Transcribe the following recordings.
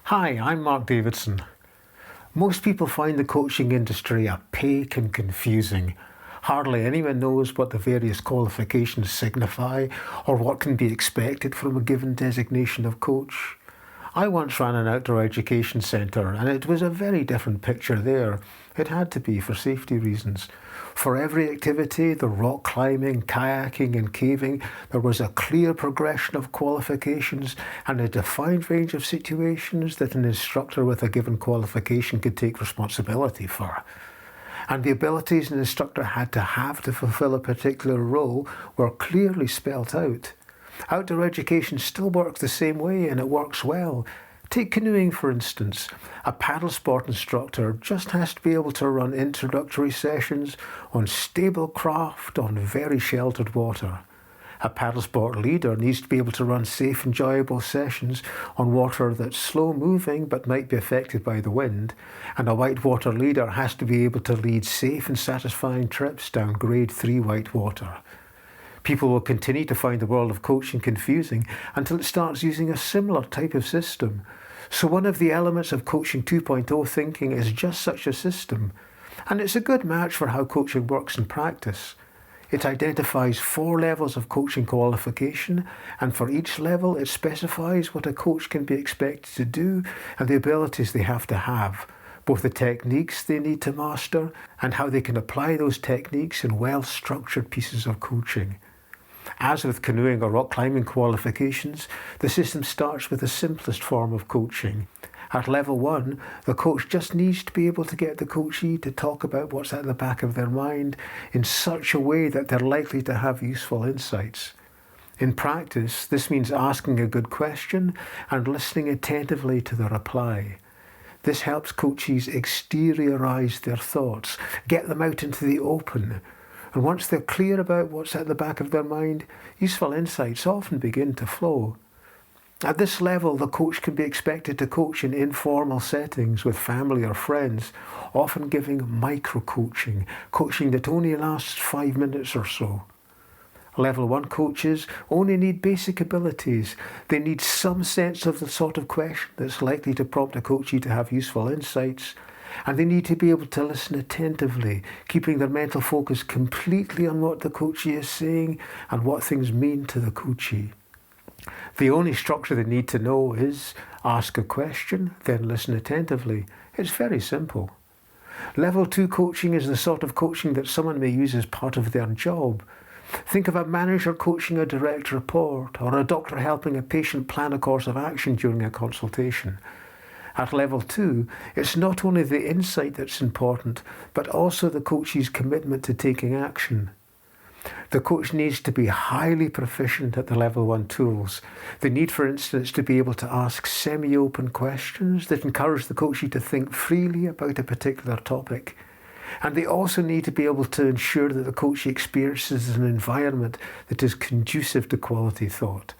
Hi, I'm Mark Davidson. Most people find the coaching industry opaque and confusing. Hardly anyone knows what the various qualifications signify or what can be expected from a given designation of coach. I once ran an outdoor education centre and it was a very different picture there. It had to be for safety reasons. For every activity, the rock climbing, kayaking and caving, there was a clear progression of qualifications and a defined range of situations that an instructor with a given qualification could take responsibility for. And the abilities an instructor had to have to fulfill a particular role were clearly spelt out. Outdoor education still works the same way and it works well. Take canoeing for instance. A paddle sport instructor just has to be able to run introductory sessions on stable craft on very sheltered water. A paddle sport leader needs to be able to run safe, enjoyable sessions on water that's slow moving but might be affected by the wind. And a whitewater leader has to be able to lead safe and satisfying trips down grade 3 whitewater. People will continue to find the world of coaching confusing until it starts using a similar type of system. So one of the elements of Coaching 2.0 thinking is just such a system. And it's a good match for how coaching works in practice. It identifies 4 levels of coaching qualification, and for each level it specifies what a coach can be expected to do and the abilities they have to have, both the techniques they need to master and how they can apply those techniques in well-structured pieces of coaching. As with canoeing or rock climbing qualifications, the system starts with the simplest form of coaching. At level 1, the coach just needs to be able to get the coachee to talk about what's at the back of their mind in such a way that they're likely to have useful insights. In practice, this means asking a good question and listening attentively to the reply. This helps coachees exteriorize their thoughts, get them out into the open. And once they're clear about what's at the back of their mind, useful insights often begin to flow. At this level, the coach can be expected to coach in informal settings with family or friends, often giving micro-coaching, coaching that only lasts 5 minutes or so. Level 1 coaches only need basic abilities. They need some sense of the sort of question that's likely to prompt a coachee to have useful insights, and they need to be able to listen attentively, keeping their mental focus completely on what the coachee is saying and what things mean to the coachee. The only structure they need to know is ask a question, then listen attentively. It's very simple. Level 2 coaching is the sort of coaching that someone may use as part of their job. Think of a manager coaching a direct report, or a doctor helping a patient plan a course of action during a consultation. At level 2, it's not only the insight that's important, but also the coachee's commitment to taking action. The coach needs to be highly proficient at the level 1 tools. They need, for instance, to be able to ask semi-open questions that encourage the coachee to think freely about a particular topic. And they also need to be able to ensure that the coachee experiences an environment that is conducive to quality thought.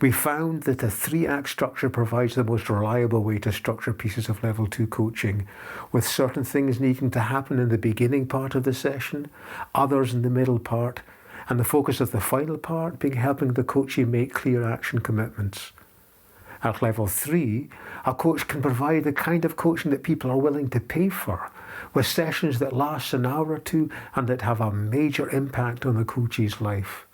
We found that a 3-act structure provides the most reliable way to structure pieces of level 2 coaching, with certain things needing to happen in the beginning part of the session, others in the middle part, and the focus of the final part being helping the coachee make clear action commitments. At level 3, a coach can provide the kind of coaching that people are willing to pay for, with sessions that last an hour or 2 and that have a major impact on the coachee's life.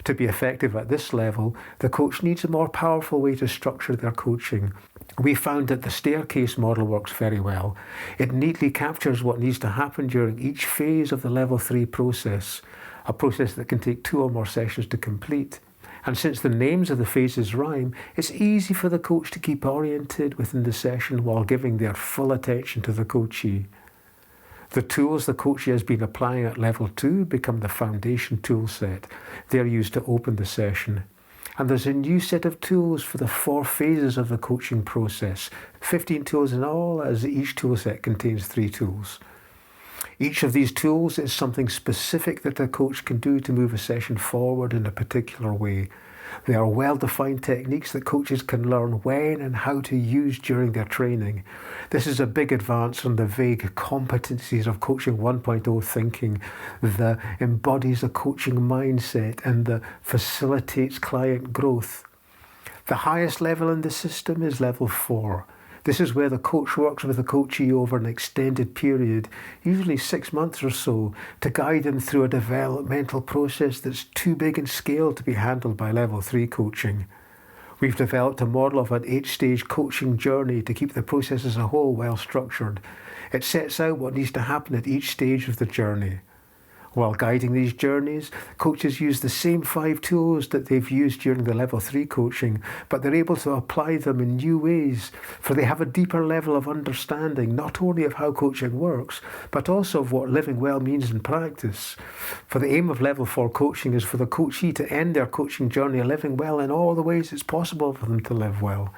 To be effective at this level, the coach needs a more powerful way to structure their coaching. We found that the staircase model works very well. It neatly captures what needs to happen during each phase of the level 3 process, a process that can take 2 or more sessions to complete. And since the names of the phases rhyme, it's easy for the coach to keep oriented within the session while giving their full attention to the coachee. The tools the coachee has been applying at level 2 become the foundation tool set. They're used to open the session. And there's a new set of tools for the 4 phases of the coaching process, 15 tools in all, as each tool set contains 3 tools. Each of these tools is something specific that the coach can do to move a session forward in a particular way. They are well-defined techniques that coaches can learn when and how to use during their training. This is a big advance from the vague competencies of Coaching 1.0 thinking that embodies a coaching mindset and that facilitates client growth. The highest level in the system is level 4. This is where the coach works with the coachee over an extended period, usually 6 months or so, to guide them through a developmental process that's too big in scale to be handled by level 3 coaching. We've developed a model of an 8-stage coaching journey to keep the process as a whole well structured. It sets out what needs to happen at each stage of the journey. While guiding these journeys, coaches use the same 5 tools that they've used during the level 3 coaching, but they're able to apply them in new ways, for they have a deeper level of understanding not only of how coaching works, but also of what living well means in practice. For the aim of level 4 coaching is for the coachee to end their coaching journey living well in all the ways it's possible for them to live well.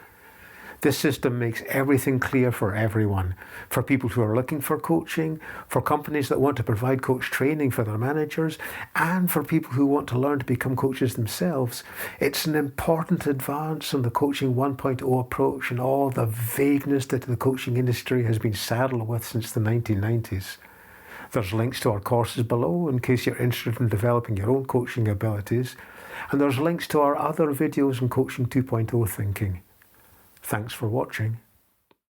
This system makes everything clear for everyone, for people who are looking for coaching, for companies that want to provide coach training for their managers, and for people who want to learn to become coaches themselves. It's an important advance on the Coaching 1.0 approach and all the vagueness that the coaching industry has been saddled with since the 1990s. There's links to our courses below in case you're interested in developing your own coaching abilities, and there's links to our other videos on Coaching 2.0 thinking. Thanks for watching.